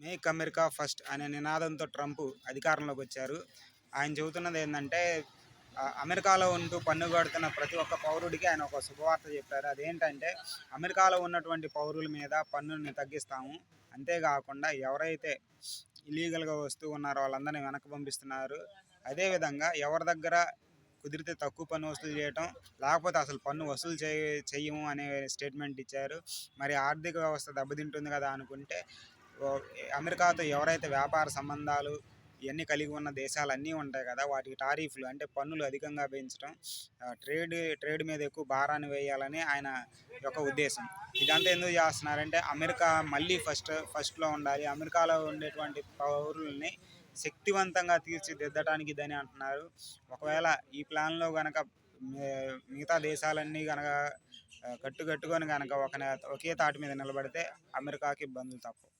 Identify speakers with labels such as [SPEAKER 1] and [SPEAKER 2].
[SPEAKER 1] Make America first అనే నినాదంతో Trump అధికారంలోకి వచ్చారు. ఆయన చెబుతున్నది ఏంటంటే అమెరికాలో ఉంటూ పన్ను కడుతున్న ప్రతి ఒక్క పౌరుడికి ఆయన ఒక శుభవార్త చెప్పారు. అదేంటంటే అమెరికాలో ఉన్నటువంటి పౌరుల మీద పన్నుని తగ్గిస్తాము. అంతేకాకుండా ఎవరైతే ఇల్లీగల్గా వస్తూ ఉన్నారో వాళ్ళందరినీ వెనక్కి పంపిస్తున్నారు. అదేవిధంగా ఎవరి దగ్గర కుదిరితే తక్కువ పన్ను వసూలు చేయటం, లేకపోతే అసలు పన్ను వసూలు చెయ్యము అనే స్టేట్మెంట్ ఇచ్చారు. మరి ఆర్థిక వ్యవస్థ దెబ్బతింటుంది కదా అనుకుంటే అమెరికాతో ఎవరైతే వ్యాపార సంబంధాలు ఇవన్నీ కలిగి ఉన్న దేశాలన్నీ ఉంటాయి కదా, వాటికి టారిఫ్లు అంటే పన్నులు అధికంగా పెంచడం, ట్రేడ్ మీద ఎక్కువ భారాన్ని వేయాలని ఆయన యొక్క ఉద్దేశం. ఇదంతా ఎందుకు చేస్తున్నారంటే అమెరికా మళ్ళీ ఫస్ట్లో ఉండాలి, అమెరికాలో ఉండేటువంటి పౌరుల్ని శక్తివంతంగా తీర్చిదిద్దడానికి ఇదని అంటున్నారు. ఒకవేళ ఈ ప్లాన్లో కనుక మిగతా దేశాలన్నీ కనుక కట్టుకొని కనుక ఒకే తాటి మీద నిలబడితే అమెరికాకి ఇబ్బందులు తప్పవు.